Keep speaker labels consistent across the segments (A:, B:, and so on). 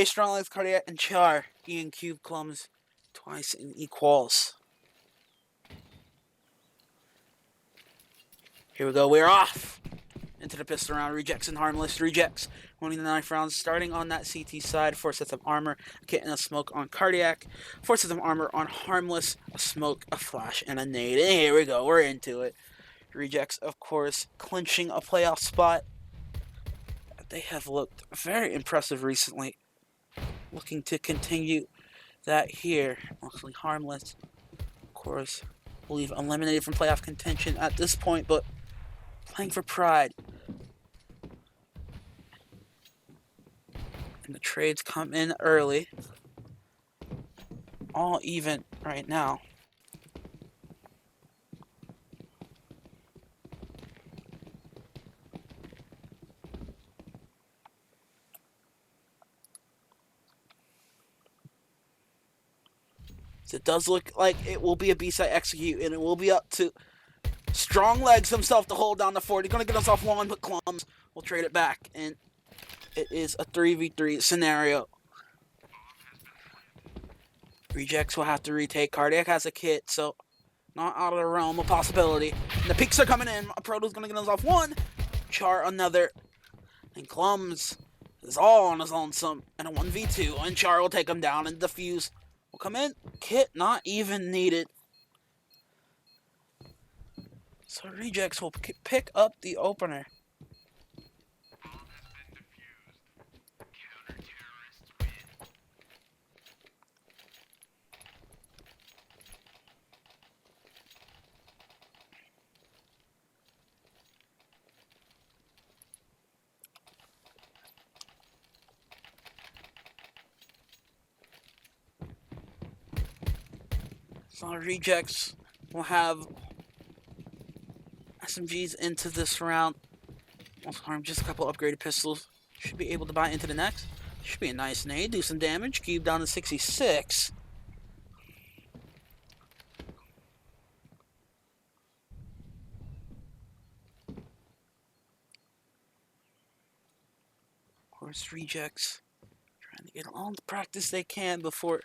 A: DJ, Strong Legs, Cardiac, and Char. Ian Cube Clums twice in equals. Here we go. We're off into the pistol round. Rejects and Harmless. Rejects winning the 9th round. Starting on that CT side. 4 sets of armor. A kit and a smoke on Cardiac. 4 sets of armor on Harmless. A smoke, a flash, and a nade. And here we go. We're into it. Rejects, of course, clinching a playoff spot. They have looked very impressive recently. Looking to continue that here. Mostly Harmless, of course, I believe eliminated from playoff contention at this point, but playing for pride. And the trades come in early. All even right now. So it does look like it will be a B-side execute, and it will be up to Strong Legs himself to hold down the fort. He's going to get himself one, but Clums will trade it back, and it is a 3v3 scenario. Rejects will have to retake. Cardiac has a kit, so not out of the realm of possibility. And the peaks are coming in. Proto's going to get himself one. Char another. And Clums is all on his lonesome. And a 1v2. And Char will take him down, and Defuse will come in. Kit not even needed. So Rejects will pick up the opener. So Rejects will have SMGs into this round. Also harm just a couple upgraded pistols. Should be able to buy into the next. Should be a nice nade. Do some damage. Cube down to 66. Of course, Rejects trying to get all the practice they can before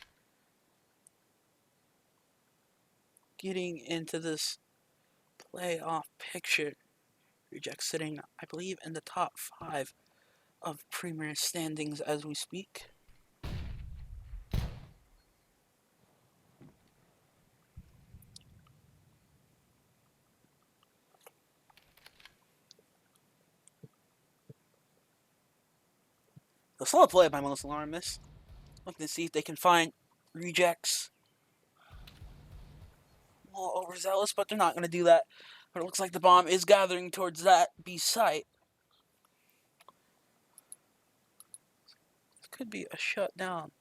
A: getting into this playoff picture. Rejects sitting, I believe, in the top 5 of premier standings as we speak. A solid play by Most Alarmist. Looking to see if they can find Rejects. A little overzealous, but they're not going to do that. But it looks like the bomb is gathering towards that B site. This could be a shutdown.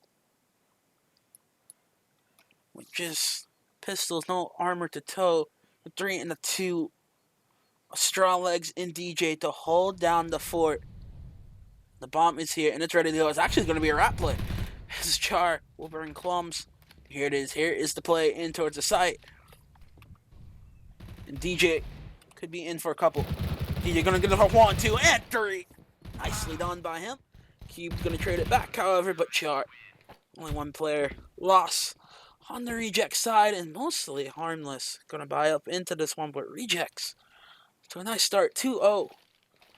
A: With just pistols, no armor to tow. The 3 and the 2. Strong Legs in DJ to hold down the fort. The bomb is here and it's ready to go. It's actually going to be a rat play. This is Char will bring Clums. Here it is. Here is the play in towards the site. And DJ could be in for a couple. DJ going to get it 1, 2, and 3. Nicely done by him. Cube's going to trade it back, however, but Char, only one player loss on the Reject side, and mostly Harmless. Going to buy up into this one, but Rejects. So a nice start, 2-0. Of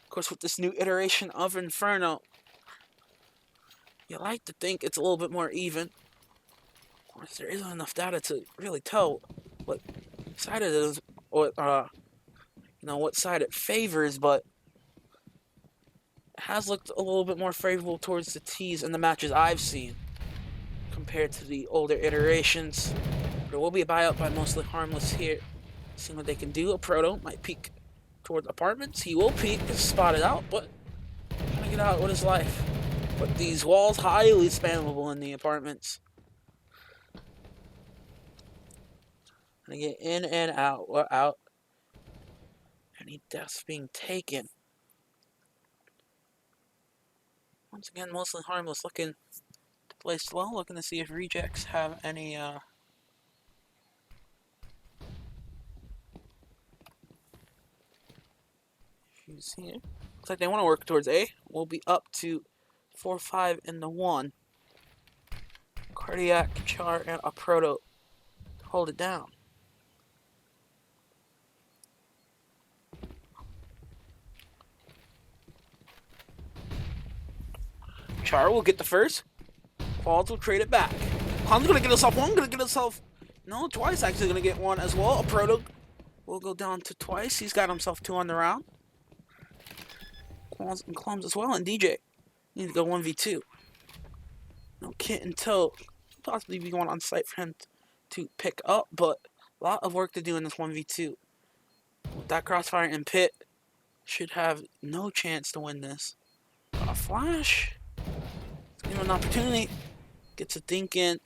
A: course, with this new iteration of Inferno, you like to think it's a little bit more even. Of course, there isn't enough data to really tell what side it is, or what side it favors, but it has looked a little bit more favorable towards the T's in the matches I've seen compared to the older iterations. There will be a buyout by mostly Harmless here. Seeing what they can do. A Proto might peek towards apartments. He will peek, is spotted out, but trying to get out with his life. But these walls highly spammable in the apartments. Gonna get in and out or out. Any deaths being taken. Once again, mostly Harmless looking to play slow, looking to see if Rejects have any issues here. Looks like they want to work towards A. We'll be up to 4-5 in the 1. Cardiac, Char, and a Proto to hold it down. Char will get the first. Quads will trade it back. Han's gonna get himself one, gonna get himself... No, twice actually gonna get one as well. A Proto will go down to twice. He's got himself 2 on the round. Qualms and Clums as well, and DJ need to go 1v2. No Kit and Toe. Possibly be going on site for him to pick up, but a lot of work to do in this 1v2. With that crossfire and Pit, should have no chance to win this. A flash. Give him an opportunity. Gets a thinking.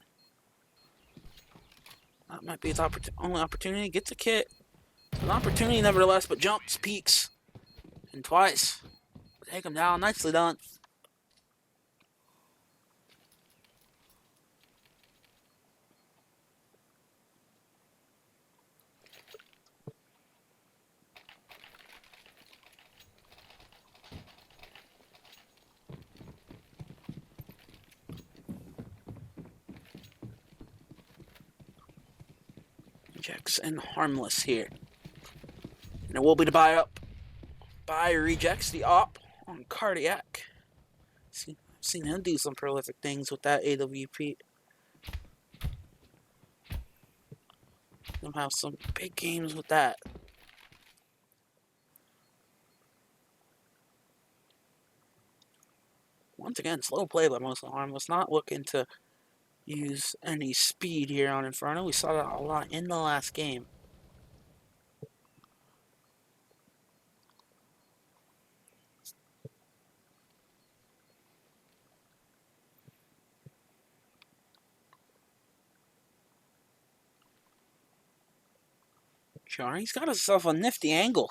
A: That might be his only opportunity. Gets a Kit. An opportunity nevertheless, but jumps, peeks, and twice. Take him down. Nicely done. Rejects and Harmless here. And it will be the buy up. Buy rejects the op on Cardiac. I've seen him do some prolific things with that AWP. He'll have some big games with that. Once again, slow play by most of Harmless. Not looking to use any speed here on Inferno. We saw that a lot in the last game. Sure, he's got himself a nifty angle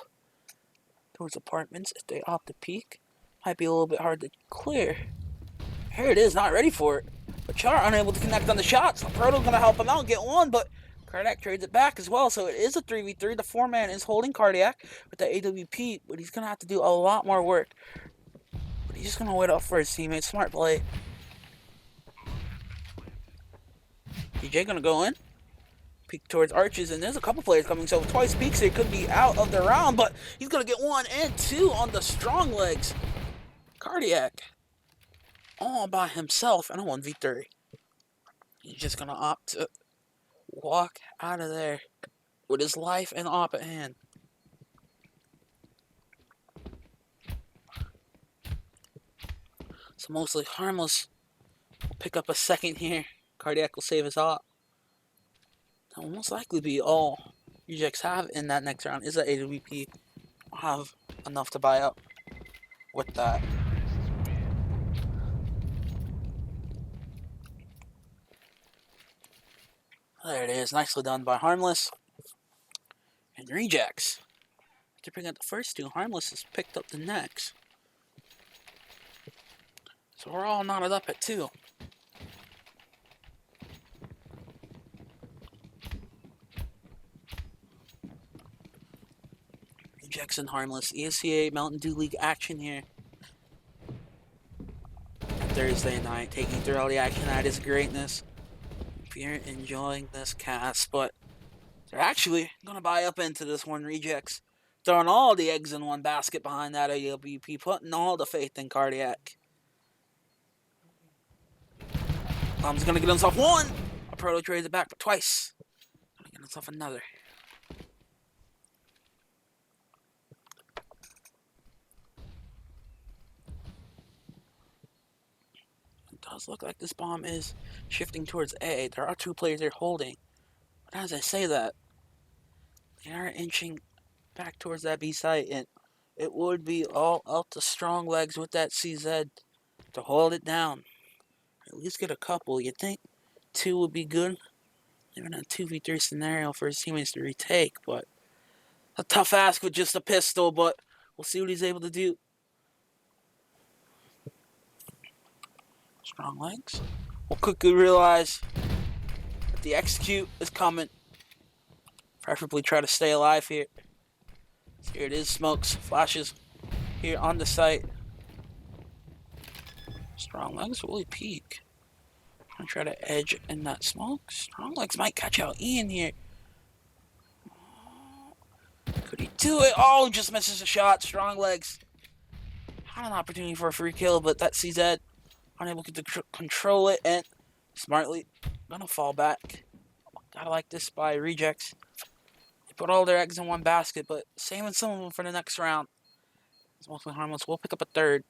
A: towards apartments. If they opt to peek, might be a little bit hard to clear. Here it is, not ready for it. But Char unable to connect on the shots. Proto's going to help him out, get one, but Cardiac trades it back as well. So it is a 3v3. The 4-man is holding Cardiac with the AWP, but he's going to have to do a lot more work. But he's just going to wait up for his teammate. Smart play. DJ going to go in. Peek towards Arches, and there's a couple players coming. So twice peeks here could be out of the round, but he's going to get 1 and 2 on the strong legs. Cardiac all by himself in a 1v3. He's just going to opt to walk out of there with his life and op at hand. So mostly Harmless will pick up a second here. Cardiac will save his op. That will most likely be all rejects have in that next round is that AWP. Will have enough to buy up with that. There it is, nicely done by Harmless. And rejects. After picking up the first 2, Harmless has picked up the next. So we're all knotted up at 2. Rejects and Harmless. ESCA Mountain Dew League action here. Thursday night, taking through all the action that is greatness. If you're enjoying this cast, but they're actually going to buy up into this one. Rejects throwing all the eggs in one basket behind that AWP, putting all the faith in Cardiac. Tom's going to get himself 1. A Proto trades it back for twice. Going to get himself another. Does look like this bomb is shifting towards A. There are 2 players they're holding. But as I say that, they are inching back towards that B site, and it would be all up to strong legs with that CZ to hold it down. At least get a couple. You'd think 2 would be good. Even a 2v3 scenario for his teammates to retake, but a tough ask with just a pistol, but we'll see what he's able to do. Strong legs. We'll quickly realize that the execute is coming. Preferably try to stay alive here. So here it is, smokes, flashes here on the site. Strong legs really peak. Gonna try to edge in that smoke. Strong legs might catch out Ian here. Could he do it? Oh, just misses a shot. Strong legs had an opportunity for a free kill, but that CZ unable to control it and smartly gonna fall back. Gotta like this by Rejects. They put all their eggs in one basket, but saving some of them for the next round. It's mostly Harmless. We'll pick up a third.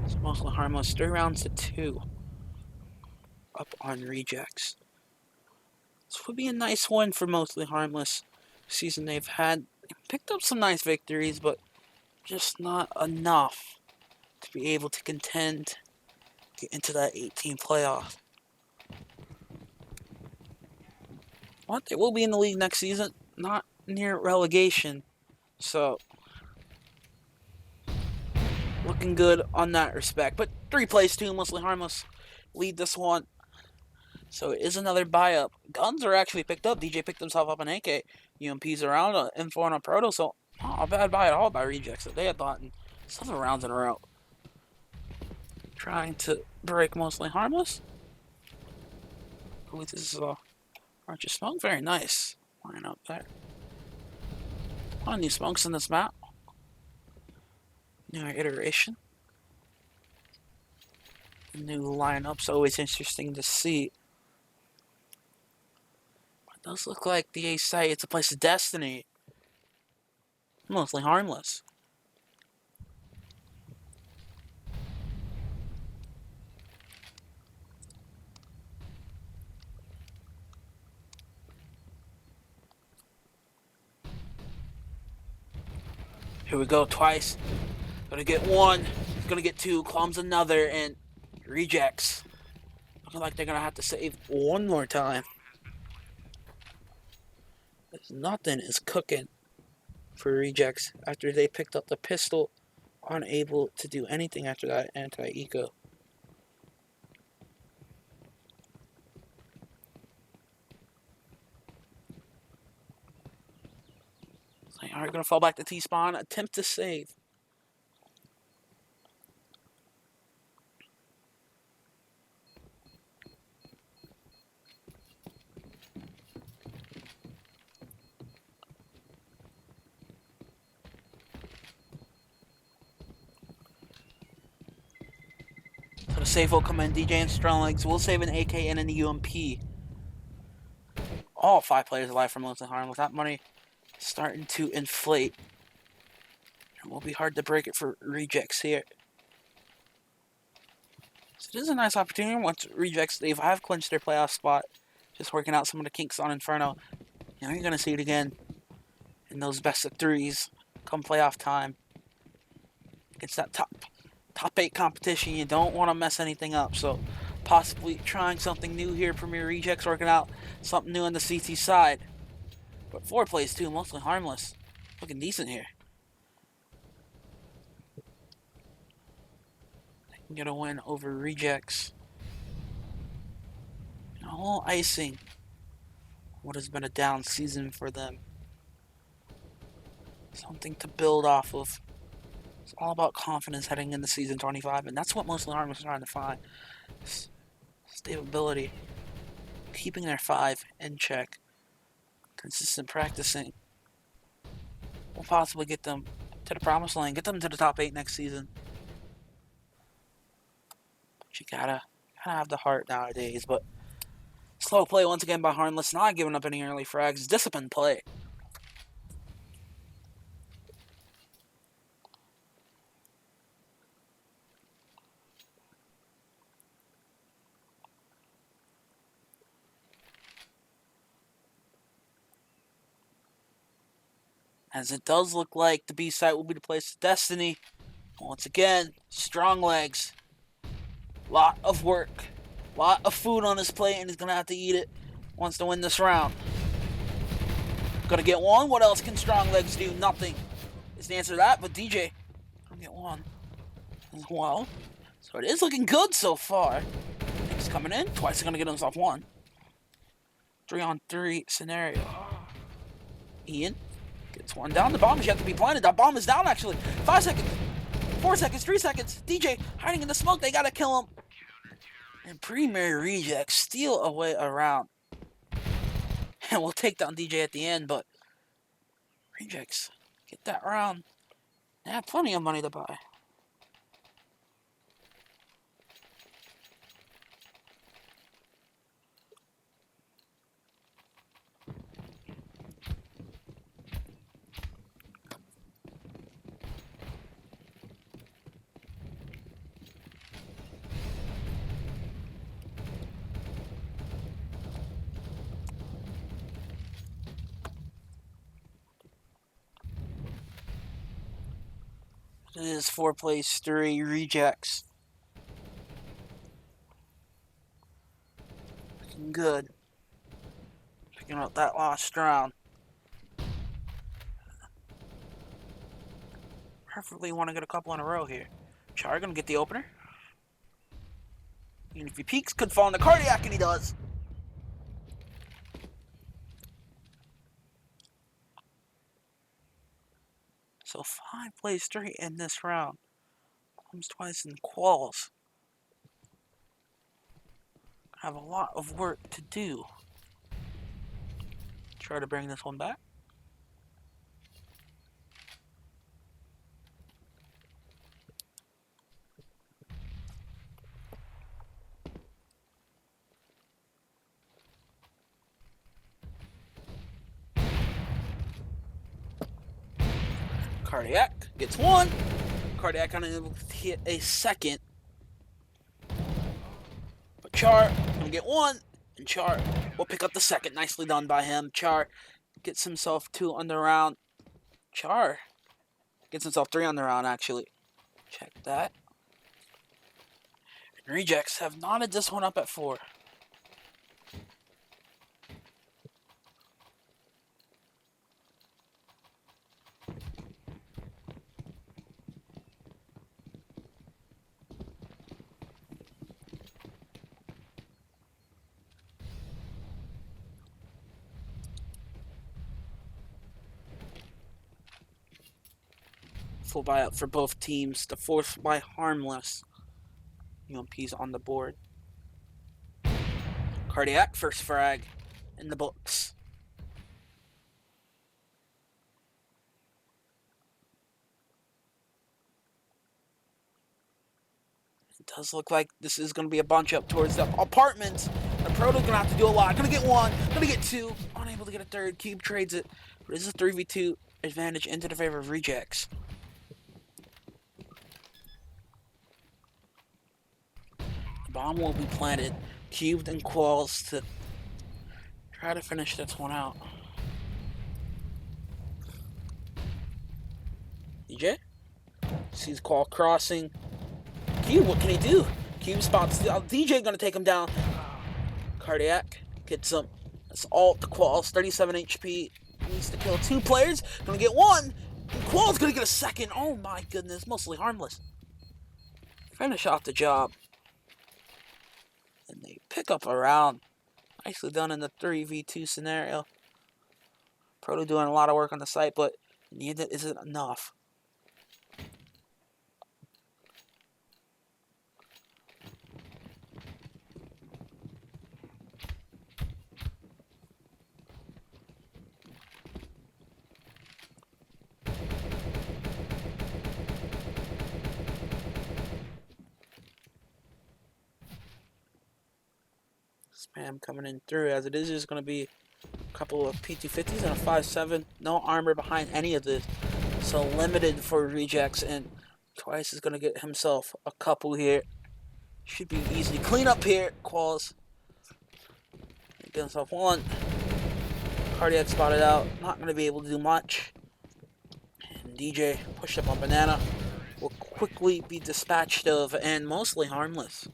A: It's mostly Harmless. 3 rounds to 2. Up on Rejects. This would be a nice win for Mostly Harmless. Season they've picked up some nice victories, but just not enough to be able to get into that 18 playoff. But they will be in the league next season, not near relegation. So, looking good on that respect. But 3 plays 2, Mostly Harmless lead this one. So it is another buy-up. Guns are actually picked up. DJ picked himself up an AK. UMP's around, an M4 and a Proto, so not a bad buy at all by Rejects. They had gotten 7 rounds in a row. Trying to break Mostly Harmless. With his Arch of Smoke, very nice. Line up there. A lot of new smokes in this map. New iteration. New lineups, always interesting to see. It does look like the A site, it's a place of destiny. Mostly Harmless. Here we go, twice. Gonna get 1, gonna get 2, clumps another, and Rejects. Looking like they're gonna have to save 1 more time. Nothing is cooking for Rejects after they picked up the pistol. Unable to do anything after that anti-eco. They are gonna fall back to T-spawn, attempt to save. So the save will come in. DJ and Stronglegs will save an AK and an UMP. All 5 players alive from Mostly Harmless. That money starting to inflate. It will be hard to break it for Rejects here. So it is a nice opportunity. Once Rejects, they have clinched their playoff spot. Just working out some of the kinks on Inferno. Now you're going to see it again in those best of 3s come playoff time. It's that top 8 competition. You don't want to mess anything up. So possibly trying something new here. Premier Rejects working out something new on the CT side. But 4 plays 2, Mostly Harmless. Looking decent here. They can get a win over Rejects. And a whole icing what has been a down season for them. Something to build off of. It's all about confidence heading into season 25, and that's what Mostly Harmless is trying to find. Stability. Keeping their 5 in check. Consistent practicing will possibly get them to the promised land, get them to the top 8 next season. But you gotta have the heart nowadays. But slow play once again by Harmless, not giving up any early frags. Disciplined play. As it does look like the B site will be the place of destiny. Once again, strong legs. Lot of work. Lot of food on his plate, and he's going to have to eat it. Wants to win this round. Gonna get 1. What else can strong legs do? Nothing is the answer to that, but DJ gonna get 1 as well. So it is looking good so far. Twice coming in. Twice gonna get himself one. 3-on-3 scenario. Ian gets one down. The bomb is yet to be planted. That bomb is down, actually. 5 seconds. 4 seconds. 3 seconds. DJ hiding in the smoke. They gotta kill him. And Premier Rejects steal away a round. And we'll take down DJ at the end, but Rejects get that round. They have plenty of money to buy. It is 4 plays 3 Rejects. Looking good. Picking up that last round. Perfectly want to get a couple in a row here. Char gonna get the opener. Even if he peeks, could fall in the cardiac, and he does. So 5 plays 3 in this round. Comes twice in quals. Have a lot of work to do. Try to bring this one back. Cardiac gets one. Cardiac unable to hit a second. But Char gonna get one. And Char will pick up the second. Nicely done by him. Char gets himself 2 on the round. Char gets himself 3 on the round, actually. Check that. And Rejects have knotted this one up at 4. Full buyout for both teams. The 4th by Harmless. UMP's on the board. Cardiac, first frag in the books. It does look like this is going to be a bunch up towards the apartments. The Proto's going to have to do a lot. Going to get 1, going to get 2. Unable to get a third. Cube trades it. But it's a 3v2 advantage into the favor of Rejects. The bomb will be planted. Cubed and Qualls to try to finish this one out. DJ sees Qual crossing. Cube, what can he do? Cube spots DJ gonna take him down. Cardiac gets him. That's alt Qualls, 37 HP. Needs to kill 2 players. Gonna get 1. And Qual's gonna get a second. Oh my goodness, mostly Harmless. Finish off the job. And they pick up a round. Nicely done in the 3v2 scenario. Proto doing a lot of work on the site, but in the end it isn't enough. Spam coming in through, as it is just going to be a couple of PT50s and a 5.7. No armor behind any of this. So limited for Rejects, and Twice is going to get himself a couple here. Should be easy. Clean up here, Qualls. Get himself 1. Cardiac spotted out. Not going to be able to do much. And DJ pushed up on Banana. Will quickly be dispatched of, and mostly Harmless.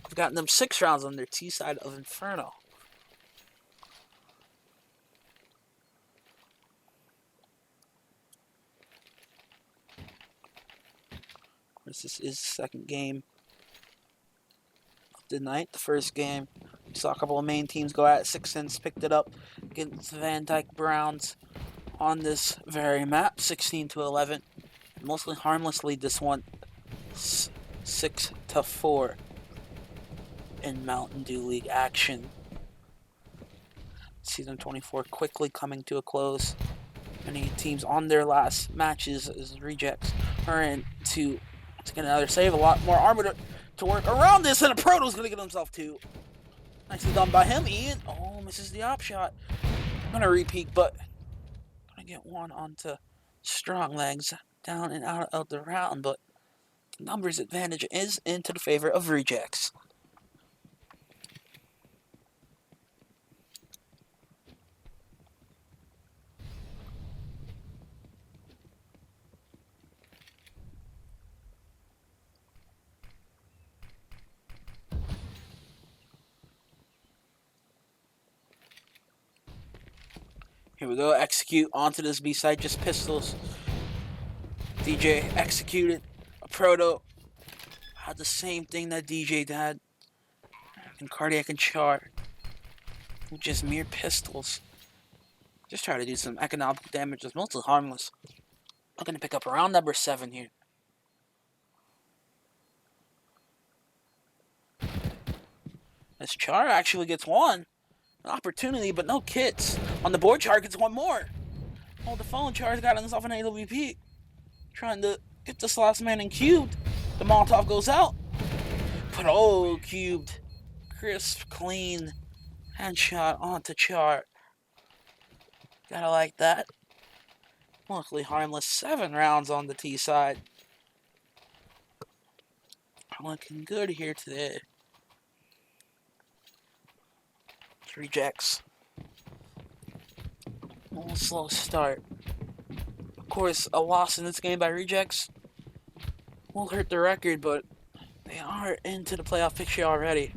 A: I've gotten them 6 rounds on their T side of Inferno. This is his second game tonight. The first game, we saw a couple of main teams go at it. Sixth Sense picked it up against the Van Dyke Browns on this very map, 16-11. Mostly Harmless lead this one, 6-4 in Mountain Dew League action. Season 24 quickly coming to a close. Many teams on their last matches as Rejects are in to get another save. A lot more armor to work around this, and a Proto's going to get himself two. Nicely done by him. Ian, misses the op shot. Going to repeat, but going to get one onto Strong Legs down and out of the round, but the numbers advantage is into the favor of Rejects. Here we go, execute onto this B-side, just pistols. DJ executed a Proto. Had the same thing that DJ had in Cardiac and Char. Just mere pistols. Just try to do some economic damage. It's mostly Harmless. I'm going to pick up round number 7 here. As Char actually gets one. An opportunity, but no kits. On the board, Char gets one more. Hold the phone, Char's got himself an AWP. Trying to get this last man in cubed. The Molotov goes out. But cubed. Crisp, clean. Headshot onto Char. Gotta like that. Luckily Harmless. 7 rounds on the T side. Looking good here today. Rejects. A little slow start. Of course, a loss in this game by Rejects will hurt the record, but they are into the playoff picture already.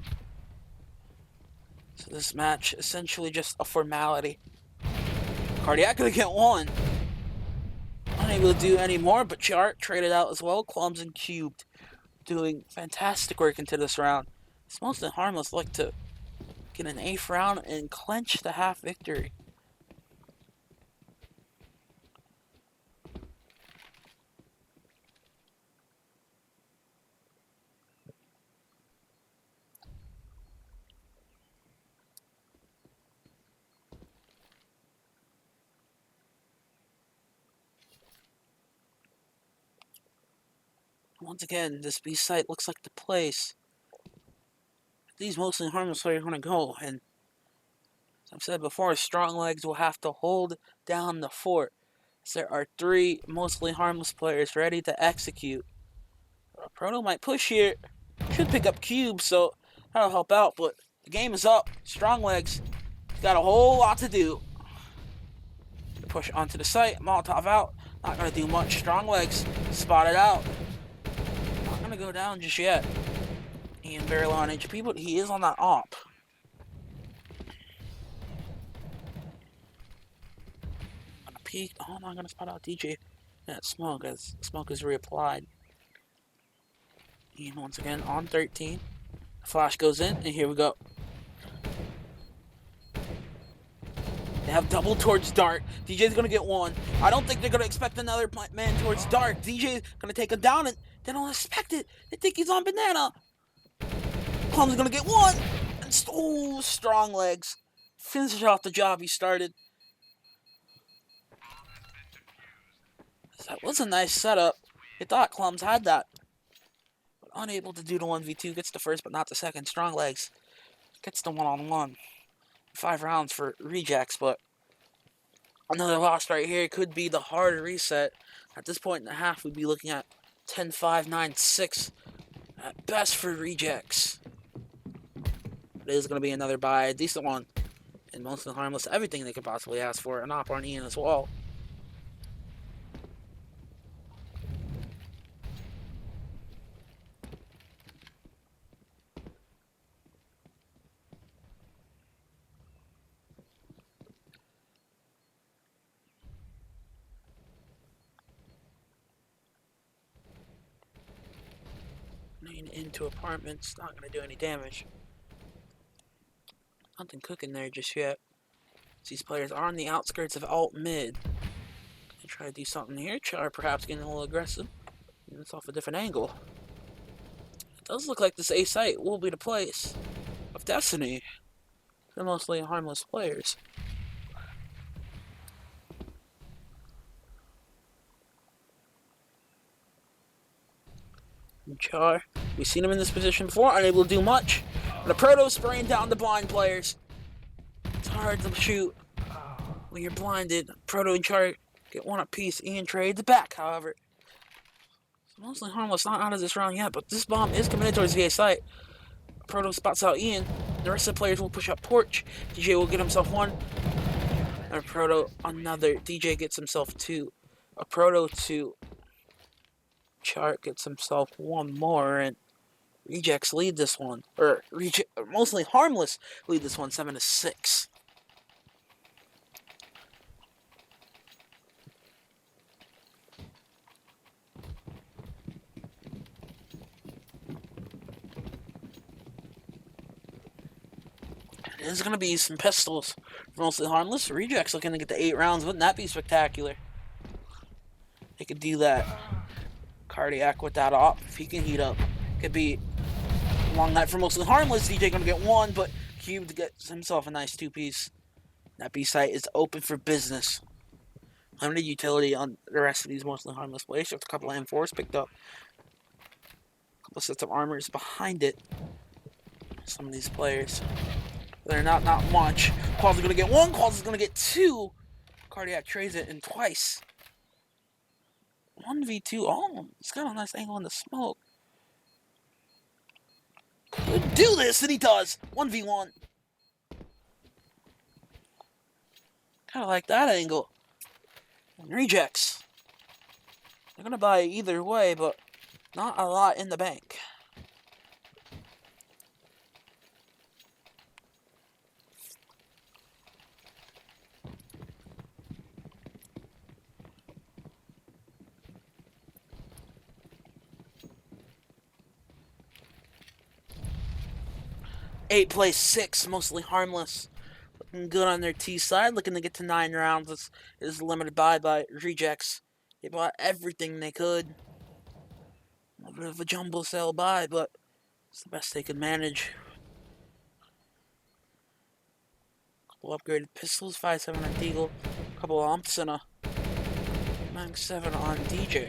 A: So this match essentially just a formality. Cardiac gonna get one. Unable to do any more, but Chart traded out as well. Clums and Cubed doing fantastic work into this round. It's mostly Harmless like to get an 8th round and clinch the half victory. Once again, this B site looks like the place. These mostly Harmless players want to go, and as I've said before, Strong Legs will have to hold down the fort. As there are 3 mostly Harmless players ready to execute. Proto might push here. Should pick up cubes, so that'll help out, but the game is up. Strong Legs got a whole lot to do. Push onto the site. Molotov out. Not going to do much. Strong Legs spotted out. Not going to go down just yet. Ian very low on HP, but he is on that op. Gonna peek. Oh, no, I'm going to spot out DJ. That smoke as smoke is reapplied. Ian once again on 13. Flash goes in, and here we go. They have double towards Dark. DJ's going to get one. I don't think they're going to expect another man towards Dark. DJ's going to take him down, and they don't expect it. They think he's on Banana. Plum's going to get one. And Strong Legs. Finishes off the job he started. That was a nice setup. They thought Clums had that. But unable to do the 1v2. Gets the first, but not the second. Strong Legs gets the one-on-one. 5 rounds for Rejects, but another loss right here could be the hard reset. At this point in the half, we'd be looking at 10-5, 9-6 at best for Rejects. It is going to be another bye, a decent one, and mostly Harmless. Everything they could possibly ask for, an op on Ian as well. Playing into apartments, not going to do any damage. Nothing cooking there just yet. These players are on the outskirts of alt mid. They try to do something here. Char perhaps getting a little aggressive. And it's off a different angle. It does look like this A site will be the place of destiny for mostly harmless players. And Char, we've seen him in this position before, unable to do much. And the Proto spraying down the blind players. It's hard to shoot when you're blinded. Proto and Char get one apiece. Ian trades back, however. It's mostly harmless, not out of this round yet, but this bomb is committed towards the A site. Proto spots out Ian. The rest of the players will push up porch. DJ will get himself one. And Proto another. DJ gets himself two. A Proto two. Chart gets himself one more, and Rejects lead this one. Or mostly Harmless lead this one 7-6. There's going to be some pistols for mostly Harmless. Rejects looking to get the 8 rounds. Wouldn't that be spectacular? They could do that. Cardiac with that op. If he can heat up. Could be a long night for mostly Harmless. DJ going to get one, but Cubed gets himself a nice 2-piece. That B site is open for business. Limited utility on the rest of these mostly Harmless players. Just a couple of M4s picked up. A couple sets of armors behind it. Some of these players. They're not much. Qualls is going to get one. Qualls is going to get two. Cardiac trades it in twice. 1v2. Oh, it's got a nice angle in the smoke. Could do this, and he does. 1v1. Kind of like that angle. And Rejects. They're going to buy either way, but not a lot in the bank. Eight plays 6, mostly Harmless. Looking good on their T side, looking to get to 9 rounds. This is limited by Rejects. They bought everything they could. A little bit of a jumble sell buy, but it's the best they could manage. Couple upgraded pistols, 5.7 on Deagle, couple of umps, and a Mag 7 on DJ.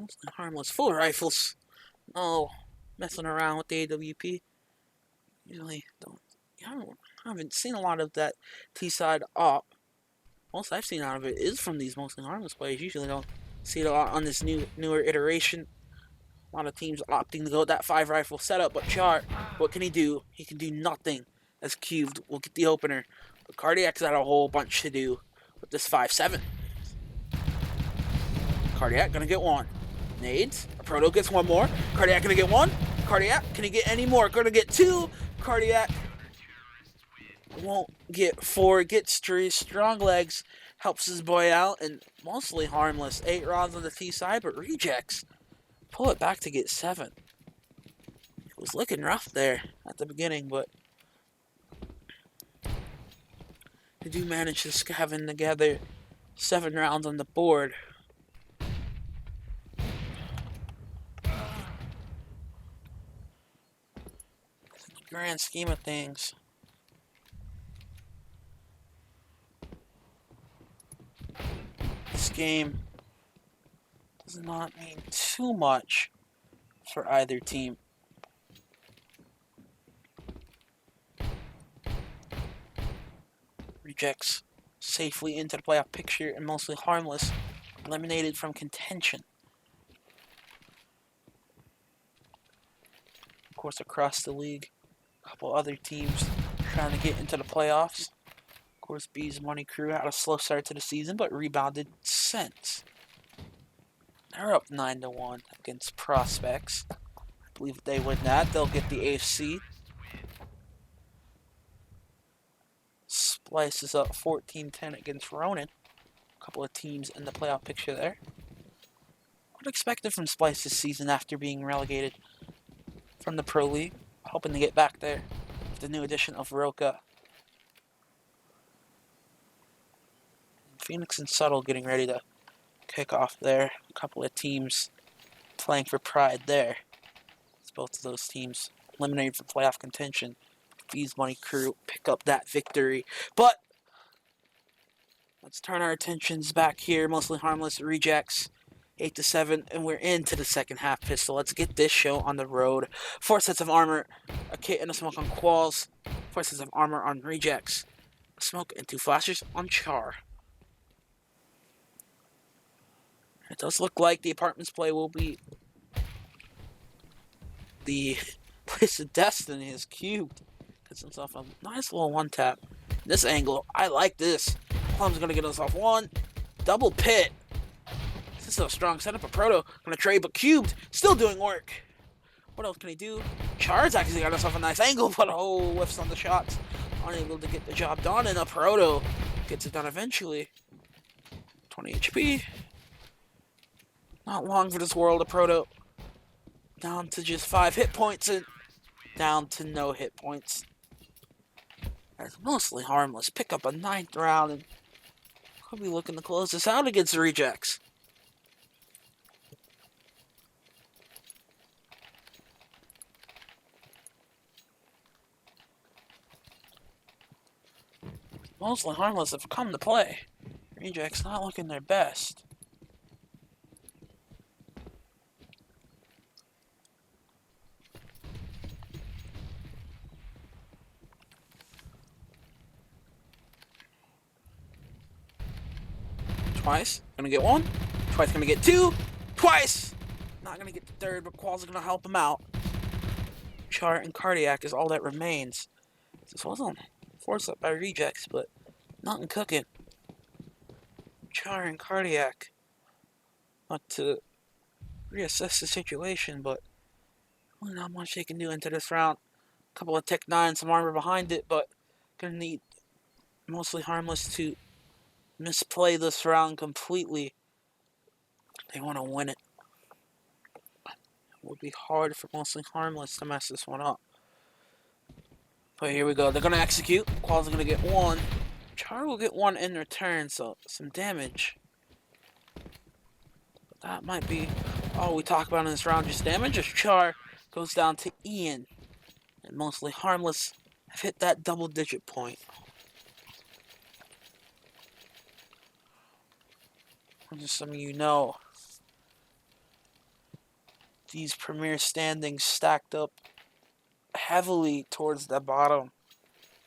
A: Mostly Harmless. Full rifles. No messing around with the AWP. Usually I haven't seen a lot of that T-side op. Most I've seen out of it is from these mostly Harmless players. Usually don't see it a lot on this newer iteration. A lot of teams opting to go with that 5 rifle setup, but Char, what can he do? He can do nothing as Cubed will get the opener. But Cardiac's got a whole bunch to do with this 5.7. Cardiac gonna get one. Nades. Proto gets one more. Cardiac gonna get one. Cardiac, can he get any more? Gonna get 2. Cardiac won't get 4. Gets 3. Strong legs. Helps his boy out. And mostly Harmless. 8 rounds on the T side, but Rejects pull it back to get 7. It was looking rough there at the beginning, but they do manage to scavenge together 7 rounds on the board. Grand scheme of things, this game does not mean too much for either team. Rejects safely into the playoff picture and mostly Harmless, eliminated from contention. Of course, across the league, a couple other teams trying to get into the playoffs. Of course, B's Money Crew had a slow start to the season, but rebounded since. They're up 9-1 against Prospects. I believe if they win that, they'll get the AFC. Splice is up 14-10 against Ronin. A couple of teams in the playoff picture there. What expected from Splice this season after being relegated from the Pro League? Hoping to get back there with the new addition of Roca. Phoenix and Subtle getting ready to kick off there. A couple of teams playing for pride there. It's both of those teams eliminated from playoff contention. Bees Money Crew pick up that victory. But let's turn our attentions back here. Mostly Harmless rejects 8-7, and we're into the second half, Pistol. Let's get this show on the road. 4 sets of armor, a kit and a smoke on Qualls. 4 sets of armor on rejects, a smoke and 2 flashes on Char. It does look like the apartments play will be the place of destiny is cubed. Gets himself a nice little one tap. This angle, I like this. Plum's gonna get himself one. Double pit. This is a strong setup. A Proto gonna trade, but cubed still doing work. What else can he do? Char's actually got himself a nice angle, but whiffs on the shots. Unable to get the job done, and a Proto gets it done eventually. 20 HP. Not long for this world. A Proto down to just 5 hit points and down to no hit points. That's mostly Harmless. Pick up a 9th round and could be looking to close this out against the rejects. Mostly Harmless have come to play. Rejects not looking their best. Twice. Gonna get 1. Twice gonna get 2. Twice! Not gonna get the 3rd, but Qualls gonna help him out. Char and Cardiac is all that remains. This wasn't forced up by rejects, but nothing cooking. Char and Cardiac. Not to reassess the situation, but not much they can do into this round. A couple of Tech 9, some armor behind it, but gonna need Mostly Harmless to misplay this round completely. They want to win it. It would be hard for Mostly Harmless to mess this one up. But here we go. They're going to execute. Qualls are going to get 1. Char will get 1 in return, so some damage. But that might be all we talk about in this round. Just damage as Char goes down to Ian. And Mostly Harmless have hit that double-digit point. Just some of you know, these premier standings stacked up heavily towards the bottom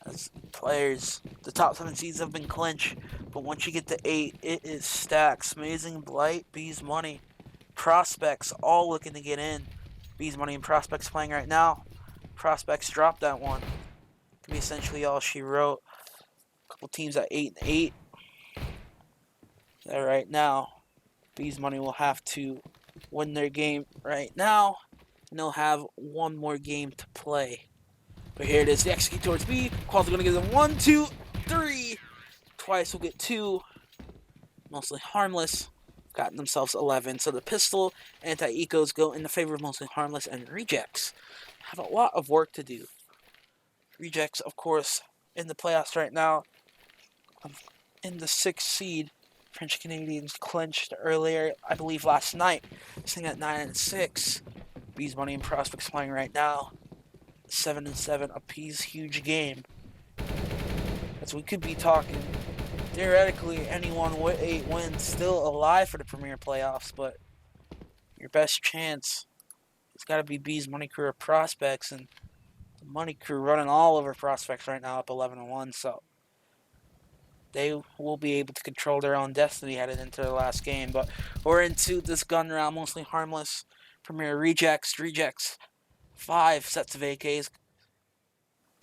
A: as players. The top 7 seeds have been clinched, but once you get to 8, it is stacks. Amazing Blight, Bees Money, Prospects all looking to get in. Bees Money and Prospects playing right now. Prospects dropped that one. Could be essentially all she wrote. A couple teams at 8-8. There right now. Bees Money will have to win their game right now, and they'll have 1 more game to play. But here it is. They execute towards B. Qualls are going to give them 1, 2, 3. Twice will get 2. Mostly Harmless. Gotten themselves 11. So the pistol anti-ecos go in the favor of Mostly Harmless, and rejects have a lot of work to do. Rejects, of course, in the playoffs right now. In the 6th seed. French Canadians clinched earlier, I believe last night, sitting at 9-6. Bees Money and Prospects playing right now, 7-7 apiece, huge game. As we could be talking, theoretically, anyone with 8 wins still alive for the Premier Playoffs, but your best chance has got to be Bees Money Crew or Prospects, and the Money Crew running all over Prospects right now, up 11-1. So they will be able to control their own destiny headed into the last game. But we're into this gun round, Mostly Harmless. Premier rejects, 5 sets of AKs.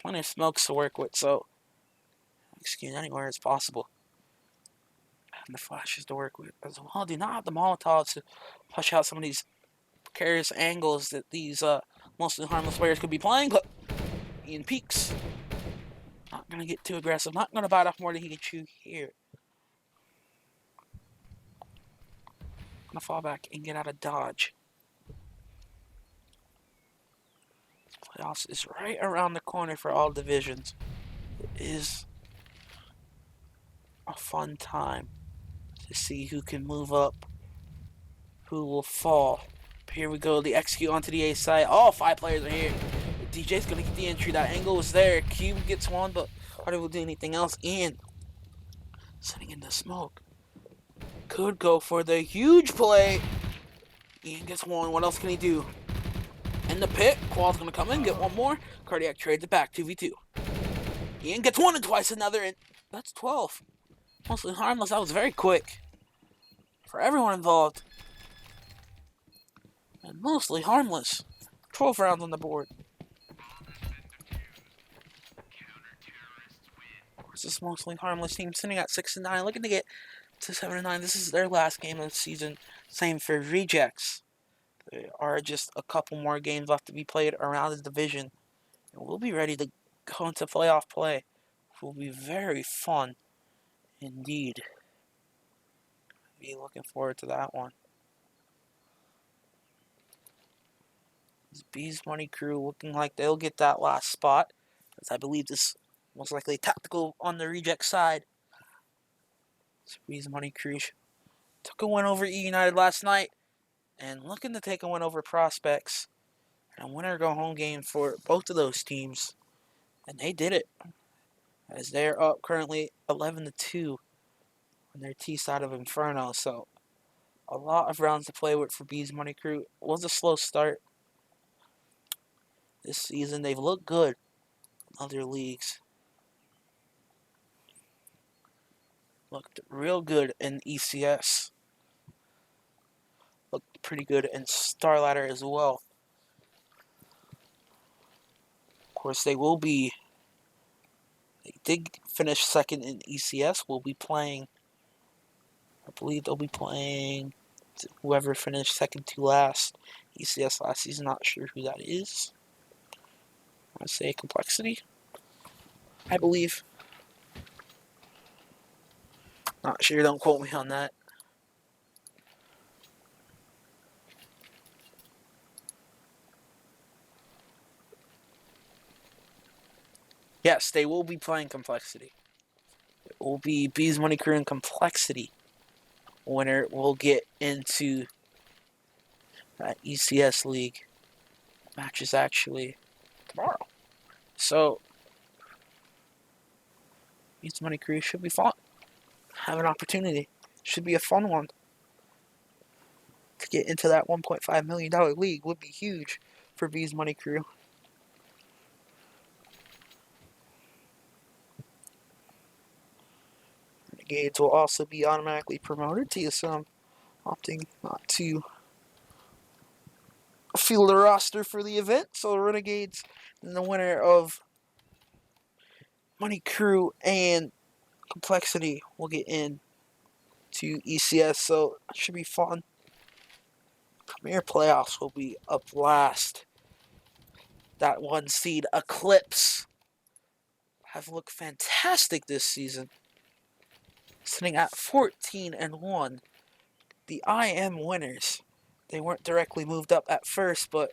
A: Plenty of smokes to work with, so execute anywhere as possible. And the flashes to work with as well. Do not have the Molotovs to push out some of these precarious angles that these Mostly Harmless players could be playing, but Ian peeks. Not going to get too aggressive. Not going to bite off more than he can chew here. Going to fall back and get out of dodge. Playoffs is right around the corner for all divisions. It is a fun time to see who can move up, who will fall. Here we go, the execute onto the A side. All 5 players are here. DJ's going to get the entry. That angle was there. Cube gets one, but Hardy will do anything else. Ian sitting in the smoke. Could go for the huge play. Ian gets one. What else can he do? In the pit. Qual's going to come in, get one more. Cardiac trades it back, 2v2. Ian gets one and twice another, and that's 12. Mostly Harmless. That was very quick for everyone involved. And mostly Harmless. 12 rounds on the board. Of course, this mostly Harmless team sitting at 6-9, looking to get to 7-9. This is their last game of the season. Same for Rejects. There are just a couple more games left to be played around the division. And we'll be ready to go into playoff play. It will be very fun indeed. Be looking forward to that one. This Bees Money crew looking like they'll get that last spot, as I believe this most likely tactical on the Reject side. This Bees Money crew took a win over E United last night and looking to take a win over Prospects. And a winner go home game for both of those teams. And they did it, as they're up currently 11-2 on their T side of Inferno. So a lot of rounds to play with for Bees Money crew. It was a slow start. This season they've looked good in other leagues. Looked real good in ECS. Looked pretty good in Starladder as well. Of course, they did finish second in ECS. Will be playing, I believe they'll be playing whoever finished second to last ECS last season. Not sure who that is. I want to say Complexity, I believe. Not sure, don't quote me on that. Yes, they will be playing Complexity. It will be Bees Money Crew and Complexity. Winner will get into that ECS league. Match is actually tomorrow. So, Bees Money Crew should be fun. Have an opportunity. Should be a fun one. To get into that $1.5 million league would be huge for Bees Money Crew. Renegades will also be automatically promoted to some, opting not to field a roster for the event. So Renegades and the winner of Money Crew and Complexity will get in to ECS. So it should be fun. Premier playoffs will be a blast. That 1 seed Eclipse have looked fantastic this season. Sitting at 14-1. The IM winners. They weren't directly moved up at first, but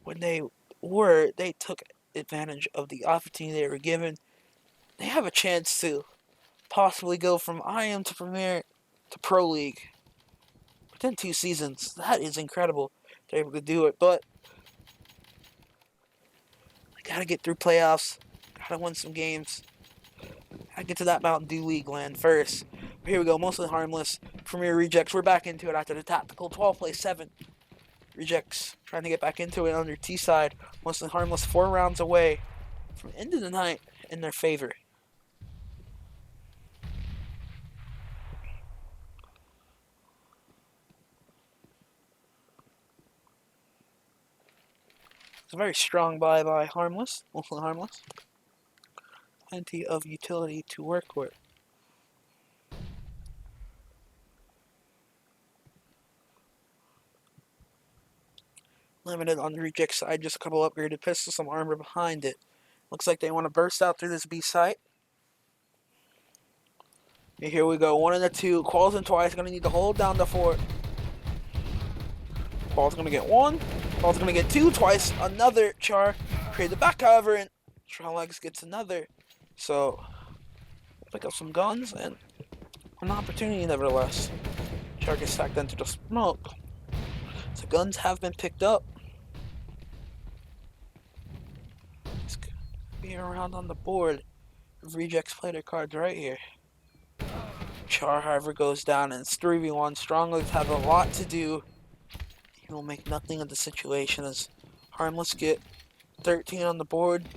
A: when they were, they took advantage of the opportunity they were given. They have a chance to possibly go from IM to Premier to Pro League within 2 seasons. That is incredible. They're able to do it, but they gotta get through playoffs. Gotta win some games. Gotta get to that Mountain Dew League land first. But here we go, mostly Harmless. Premier Rejects. We're back into it after the tactical 12-play-7. Rejects trying to get back into it on their T side. Mostly Harmless 4 rounds away from end of the night in their favor. It's a very strong buy by Harmless. Mostly Harmless. Plenty of utility to work with. Limited on the Reject side, just a couple upgraded pistols, some armor behind it. Looks like they want to burst out through this B site. And here we go. 1 and a 2. Qualls in twice. Going to need to hold down the fort. Qualls going to get 1. Qualls going to get 2 twice. Another char. Trade the back, however, and Tralex gets another. So, pick up some guns and an opportunity nevertheless. Char gets stacked into the smoke. So guns have been picked up. It's be around on the board. Rejects play their cards right here. Char, however, goes down, and it's 3v1. Stronglegs have a lot to do. He will make nothing of the situation as Harmless get 13 on the board.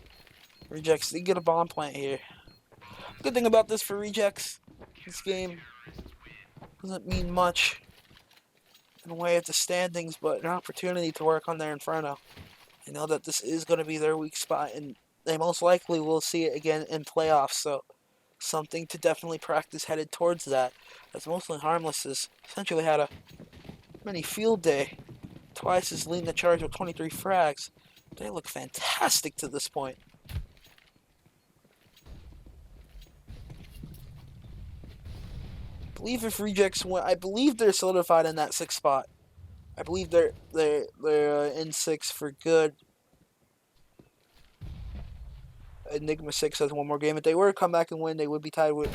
A: Rejects, they get a bomb plant here. Good thing about this for Rejects, this game doesn't mean much in the way of the standings, but an opportunity to work on their Inferno. I know that this is going to be their weak spot, and they most likely will see it again in playoffs, so something to definitely practice headed towards that, as mostly Harmless has essentially had a mini field day. Twice is leading the charge with 23 frags. They look fantastic to this point. I believe if Rejects win, I believe they're solidified in that 6th spot. I believe they're in 6 for good. Enigma 6 has 1 more game. If they were to come back and win, they would be tied with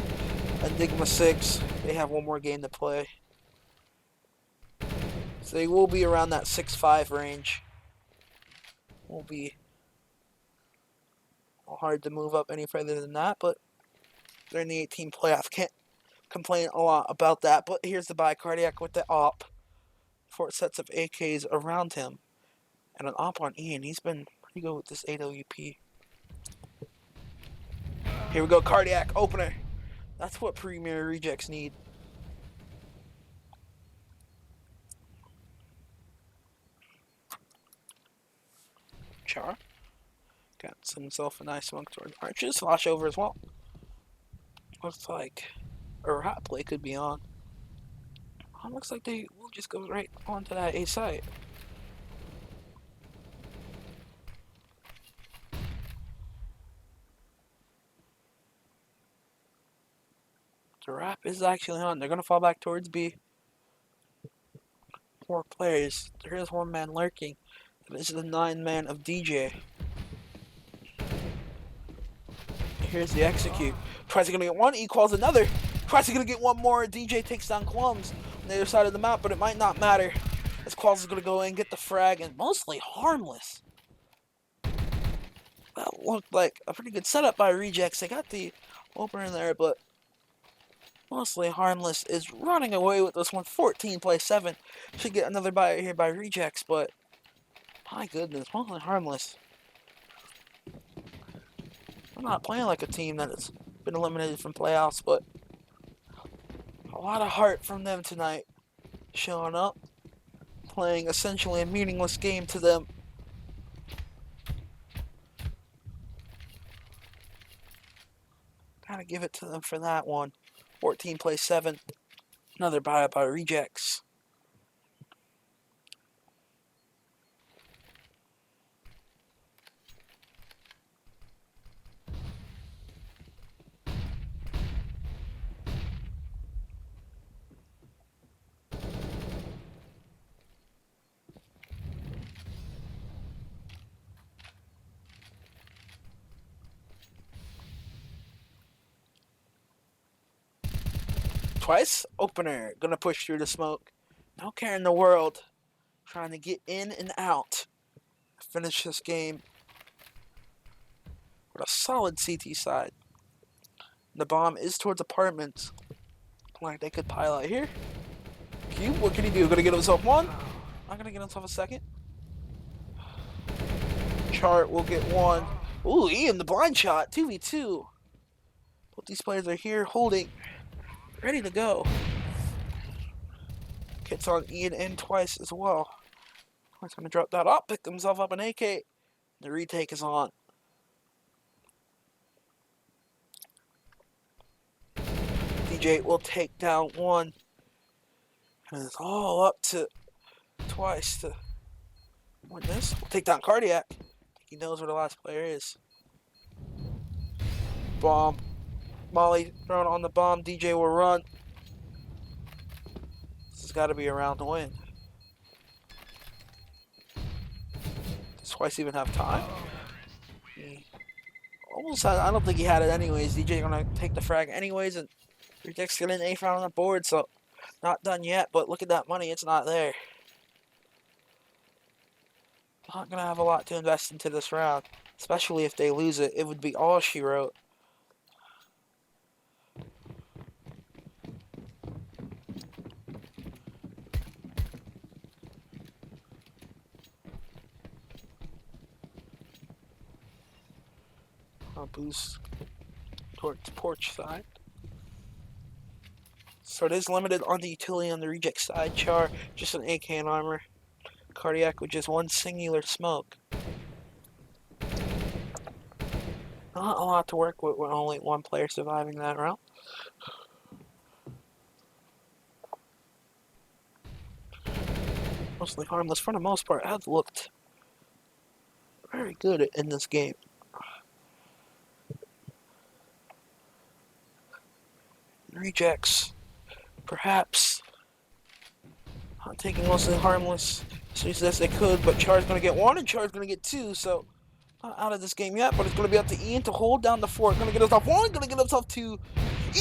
A: Enigma 6. They have 1 more game to play. So they will be around that 6-5 range. Will be hard to move up any further than that, but they're in the 18 playoff. Can't complain a lot about that, but here's the buy Cardiac with the op. 4 sets of AKs around him. And an op on Ian. He's been pretty good with this AWP. Here we go, Cardiac, opener. That's what Premier Rejects need. Char. Got himself a nice smoke towards Arches. Flash over as well. Looks like a rat play could be on. Looks like they will just go right onto that A site. The wrap is actually on. They're going to fall back towards B. 4 players. There is 1 man lurking. This is the 9-man of DJ. Here's the execute. Tries to get 1, equals another. Tries to get 1 more. DJ takes down Clums on the other side of the map, but it might not matter. As Qualls is going to go in, get the frag, and mostly Harmless. That looked like a pretty good setup by Rejects. They got the opener in there, but mostly Harmless is running away with this one. 14 play 7. Should get another buy here by Rejects, but my goodness, mostly Harmless. I'm not playing like a team that has been eliminated from playoffs, but a lot of heart from them tonight. Showing up, playing essentially a meaningless game to them. Gotta give it to them for that one. 14 play 7. Another buy by Rejects. Twice, opener, gonna push through the smoke. No care in the world. Trying to get in and out. Finish this game with a solid CT side. The bomb is towards apartments. Like they could pile out here. Cube, what can he do? Gonna get himself 1. Not gonna get himself a 2nd. Chart will get 1. Ooh, Ian, the blind shot. 2v2. Both these players are here holding. Ready to go. Hits on Ian and Twice as well. Twice gonna drop that up, pick himself up an AK. The retake is on. DJ will take down 1. And it's all up to Twice to win this. We'll take down Cardiac. He knows where the last player is. Bomb. Molly thrown on the bomb. DJ will run. This has got to be a round to win. Does Twice even have time? He almost had, I don't think he had it anyways. DJ gonna take the frag anyways, and Rejects get an 8th round on the board, so not done yet. But look at that money, it's not there. Not gonna have a lot to invest into this round, especially if they lose it. It would be all she wrote. I'll boost towards porch side. So it is limited on the utility on the reject side. Char, just an AK and armor. Cardiac with just one singular smoke. Not a lot to work with only one player surviving that round. Mostly Harmless, for the most part, have looked very good in this game. Rejects, perhaps, not taking mostly Harmless as easy as they could, but Char's going to get 1 and Char's going to get 2, so not out of this game yet, but it's going to be up to Ian to hold down the 4th. Going to get himself 1, going to get himself 2.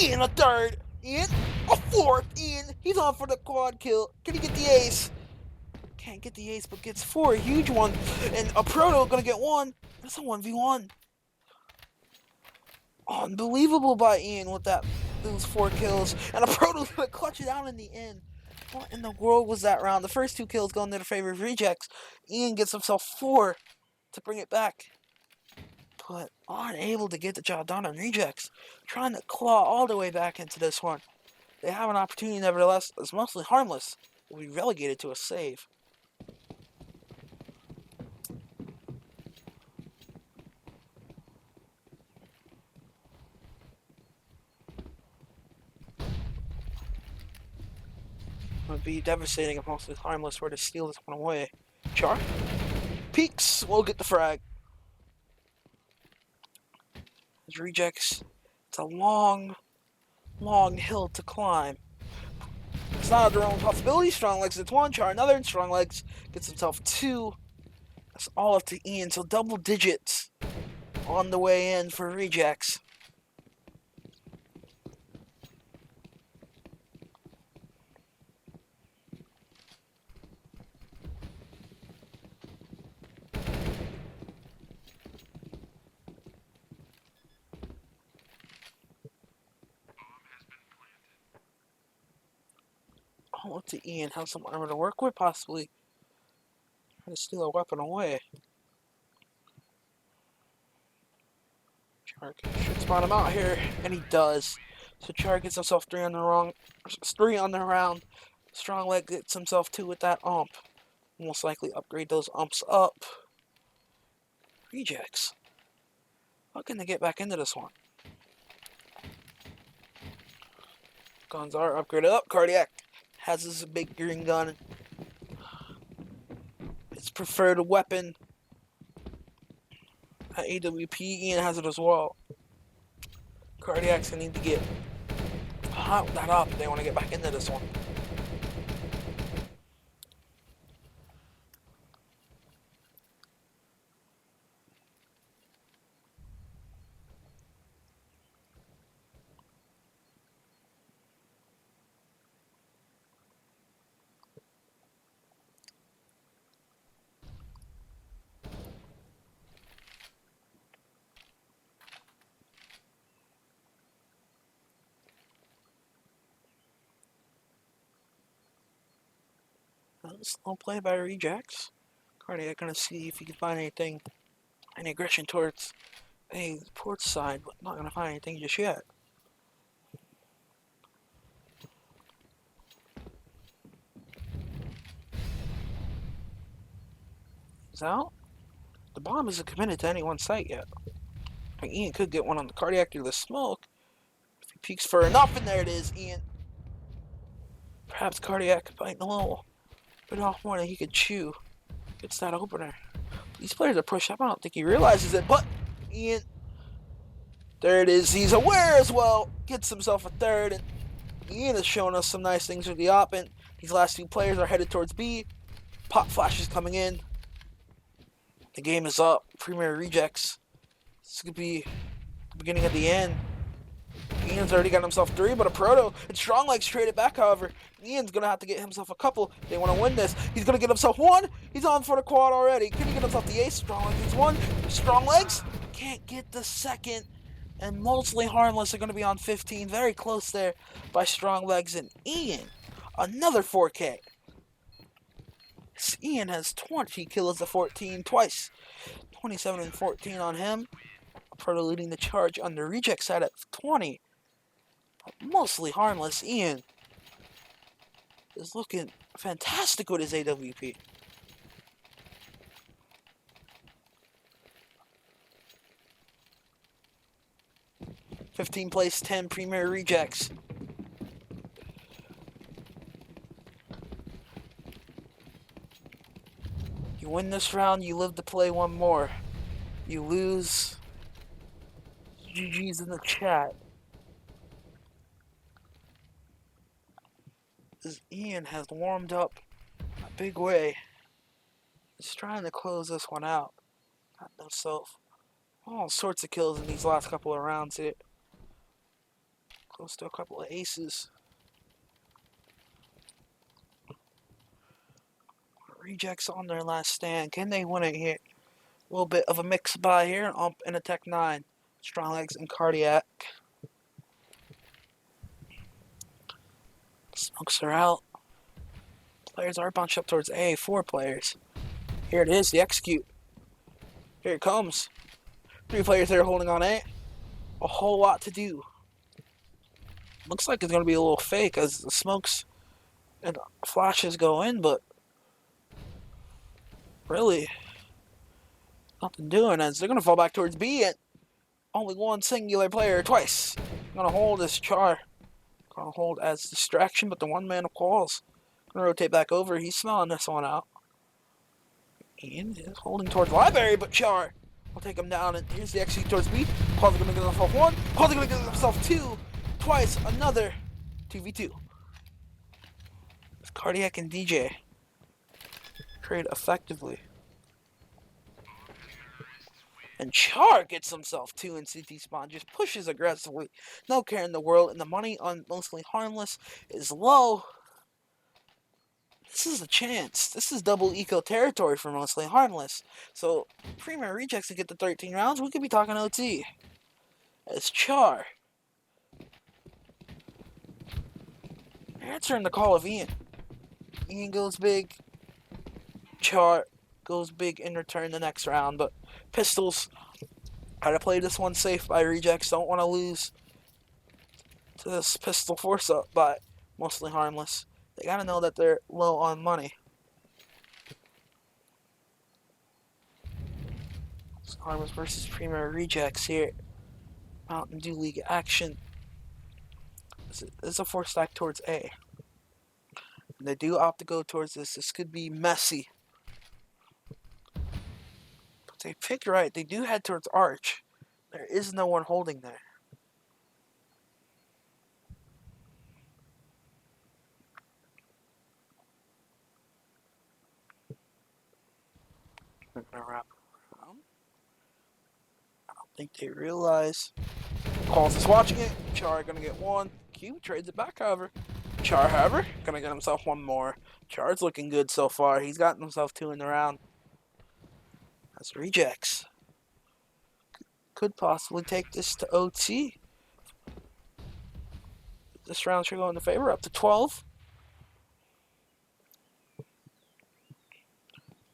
A: Ian a 3rd. Ian a 4th. Ian, he's on for the quad kill. Can he get the ace? Can't get the ace, but gets 4. A huge one. And a Proto going to get 1. That's a 1v1. Unbelievable by Ian with those 4 kills. And a Proto's going to clutch it out in the end. What in the world was that round? The first 2 kills going to the favor of Rejects. Ian gets himself 4 to bring it back, but unable to get the job done on Rejects. Trying to claw all the way back into this one. They have an opportunity nevertheless. It's mostly Harmless. Will be relegated to a save. It would be devastating if mostly Harmless were to steal this one away. Char peeks. We'll get the frag. As Rejects, it's a long hill to climb. It's not their own possibility. Strong Legs gets 1. Char another. And Strong Legs gets himself 2. That's all up to Ian. So double digits on the way in for Rejects. All up to Ian. Have some armor to work with, possibly. Try to steal a weapon away. Char should spot him out here, and he does. So Char gets himself 3 on the round. Strong Leg gets himself 2 with that ump. Most likely upgrade those umps up. Rejects. How can they get back into this one? Guns are upgraded up. Cardiac has his big green gun. His preferred weapon. At AWP, Ian has it as well. Cardiac's gonna need to get that up if they want to get back into this one. Slow play by Rejects. Cardiac gonna see if he can find anything, any aggression towards a port side, but not gonna find anything just yet. He's out. The bomb isn't committed to any one site yet. Ian could get one on the Cardiac through the smoke. If he peeks for enough, and there it is, Ian. Perhaps Cardiac biting a little bit off more than he could chew. Gets that opener. These players are pushed up. I don't think he realizes it, but Ian There it is. He's aware as well. Gets himself a third. And Ian has shown us some nice things with the op. And these last two players are headed towards B. Pop flashes coming in. The game is up. Premier rejects. This could be the beginning of the end. Ian's already got himself 3, but a proto. And Strong Legs traded back, however. Ian's going to have to get himself a couple. They want to win this. He's going to get himself 1. He's on for the quad already. Can he get himself the ace? Strong Legs gets 1. Strong Legs can't get the second. And mostly Harmless are going to be on 15. Very close there by Strong Legs and Ian. Another 4K. Ian has 20 kills to 14 twice. 27 and 14 on him. Proto leading the charge on the reject side at 20. But mostly Harmless. Ian is looking fantastic with his AWP. Place 10 Premier rejects. You win this round, you live to play one more. You lose, GG's in the chat. As Ian has warmed up a big way. He's trying to close this one out. Got himself all sorts of kills in these last couple of rounds here. Close to a couple of aces. Rejects on their last stand. Can they win it here? A little bit of a mix by here. Ump and a Tech 9. Strong Legs and Cardiac. Smokes are out. Players are bunched up towards A. 4 players. Here it is, the execute. Here it comes. 3 players there holding on A. A whole lot to do. Looks like it's going to be a little fake as the smokes and flashes go in, but really nothing doing as they're going to fall back towards B and only one singular player twice. Going to hold this Char. Going to hold as distraction, but the one man of calls. Going to rotate back over. He's smelling this one out. Ian is holding towards Library, but Char will take him down. And here's the execute towards B. Qual's going to get himself 1. Qual's going to get himself 2. Twice. Another 2v2. It's Cardiac and DJ trade effectively. And Char gets himself 2 in CT spawn. Just pushes aggressively. No care in the world. And the money on mostly Harmless is low. This is a chance. This is double eco territory for mostly Harmless. So, Premier rejects to get the 13 rounds. We could be talking OT. As Char answering the call of Ian. Ian goes big. Char goes big in return the next round. But Pistols gotta play this one safe by rejects. Don't want to lose to this pistol force up by mostly Harmless. They gotta know that they're low on money. Harmless versus Premier rejects here. Mountain Dew League action. It's a 4 stack towards A. And they do opt to go towards this. This could be messy. But they picked right. They do head towards Arch. There is no one holding there. They're gonna wrap around. I don't think they realize. Calls is watching it. Char gonna get 1. Q trades it back, however. Char, however, gonna get himself 1 more. Char's looking good so far. He's gotten himself 2 in the round. That's rejects. Could possibly take this to OT. This round should go in the favor. Up to 12.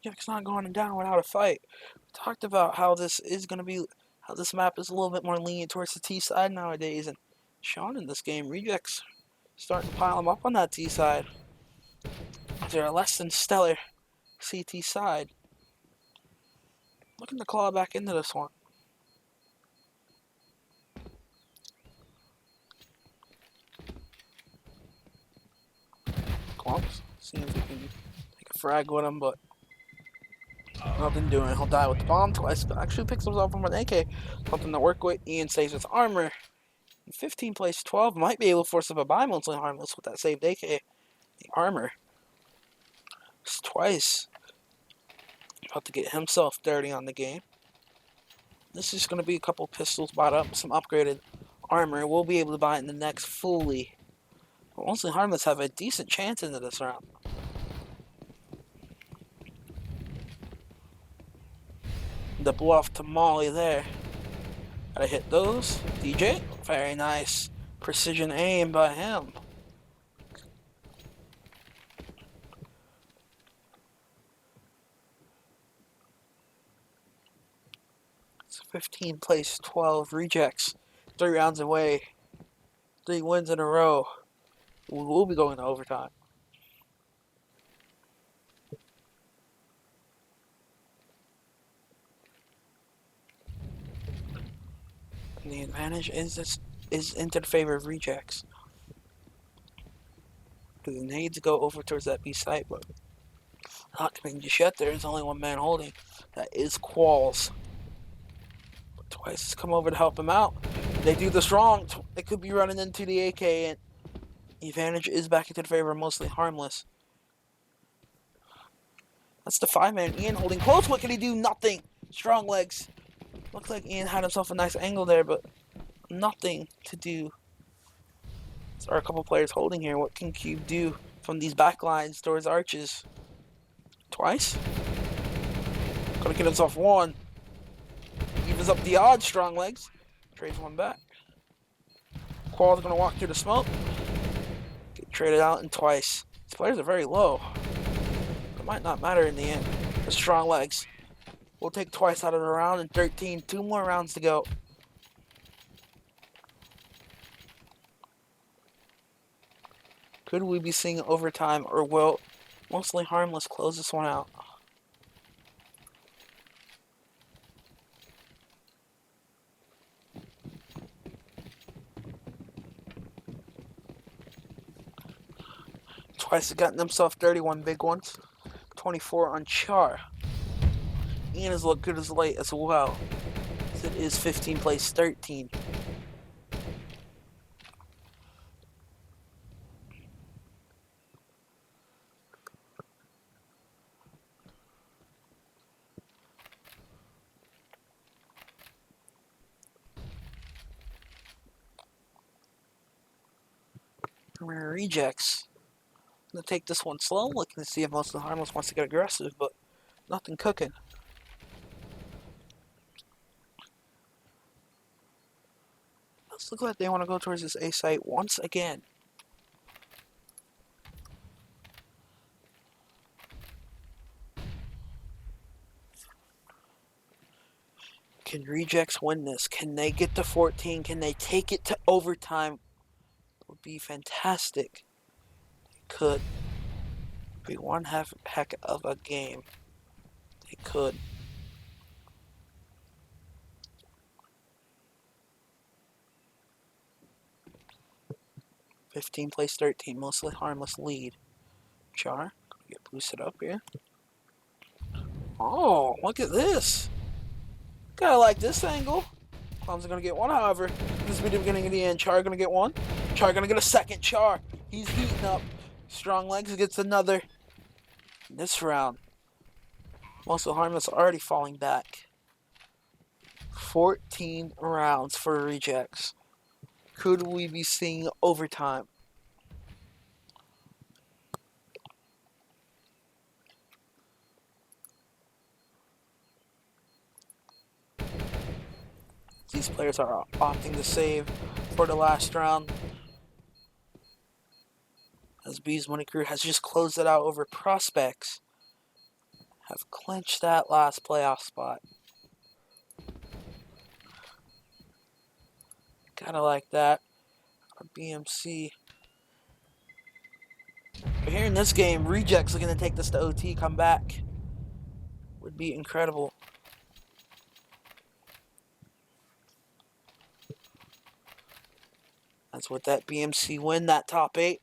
A: Jack's not going down without a fight. We talked about how this is going to be, how this map is a little bit more lenient towards the T side nowadays. And Sean in this game, rejects starting to pile him up on that T side. They're a less than stellar CT side. Looking to claw back into this one. Clumps. Seeing if he can take a frag with him, but Nothing doing. He'll die with the bomb twice, but actually picks himself up an AK. Something to work with. Ian saves his armor. 15 plays 12. Might be able to force up a buy mostly harmless with that saved AK. The armor. It's twice. About to get himself dirty on the game. This is going to be a couple pistols bought up, some upgraded armor. We'll be able to buy it in the next fully. But mostly harmless have a decent chance into this round. The bluff to Molly there. Gotta hit those. DJ, very nice. Precision aim by him. It's 15 plays 12 rejects. 3 rounds away. 3 wins in a row. We'll be going to overtime. And the advantage is into the favor of rejects. Because the nades go over towards that B site, but not coming just yet. There is only one man holding. That is Qualls. But Twice has come over to help him out. They do this wrong. They could be running into the AK, and the advantage is back into the favor of mostly harmless. That's the 5-man. Ian holding close. What can he do? Nothing. Strong legs. Looks like Ian had himself a nice angle there, but nothing to do. There are a couple players holding here. What can Cube do from these back lines towards arches? Twice. Gonna get himself one. Evens up the odds. Strong legs. Trades one back. Qual's gonna walk through the smoke. Get traded out in twice. These players are very low. It might not matter in the end. The strong legs. We'll take twice out of the round in 13. 2 more rounds to go. Could we be seeing overtime, or will mostly harmless close this one out? Twice has gotten himself 31 big ones. 24 on Char. Ian has looked good as late as well. It is 15 plays 13. Rejects. I'm gonna take this one slow, looking to see if most of the harmless wants to get aggressive, but nothing cooking. Let's look like they want to go towards this A site once again. Can rejects win this? Can they get to 14? Can they take it to overtime? It would be fantastic. They could. Be one heck of a game. They could. (15 plays 13, mostly harmless lead. Char, get boosted up here. Oh, look at this. Kinda like this angle. Clowns are gonna get one, however. This will be the beginning of the end. Char gonna get one. Char gonna get a second. Char, he's heating up. Strong legs gets another. This round, most of harmless already falling back. 14 rounds for rejects. Could we be seeing overtime? These players are opting to save for the last round, as B's Money Crew has just closed it out over prospects. Have clinched that last playoff spot. Kinda like that. Our BMC. But here in this game, rejects looking to take this to OT, come back. Would be incredible. That's what that BMC win, that top 8,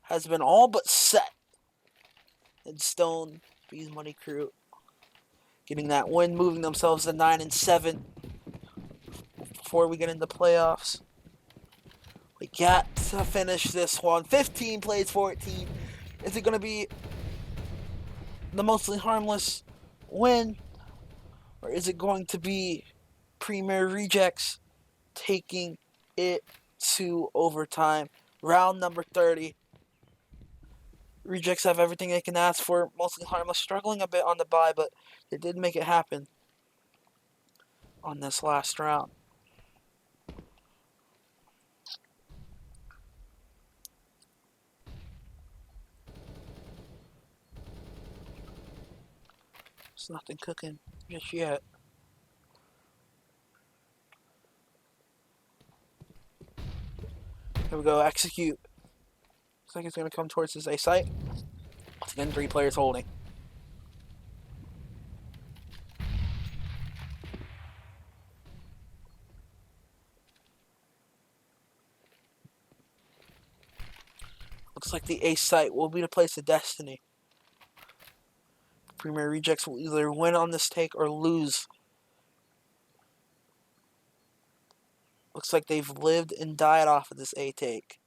A: has been all but set in stone. B's Money Crew getting that win, moving themselves to 9-7 before we get into playoffs. We got to finish this one. 15 plays 14. Is it going to be the mostly harmless win? Or is it going to be Premier Rejects taking it to overtime? Round number 30. Rejects have everything they can ask for. Mostly harmless, struggling a bit on the bye, but they did make it happen on this last round. There's nothing cooking just yet. Here we go, execute. Looks like it's going to come towards his A site. Once again, 3 players holding. Looks like the A site will be the place of destiny. Premier Rejects will either win on this take or lose. Looks like they've lived and died off of this A take.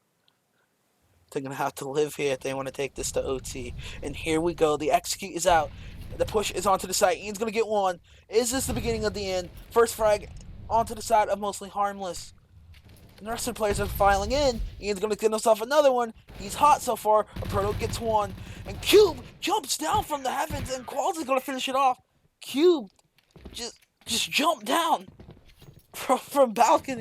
A: They're going to have to live here if they want to take this to OT. And here we go. The execute is out. The push is onto the side. Ian's going to get one. Is this the beginning of the end? First frag onto the side of Mostly Harmless. And the rest of the players are filing in. Ian's going to get himself another one. He's hot so far. Proto gets one. And Cube jumps down from the heavens. And Qualls is going to finish it off. Cube just jumped down from balcony.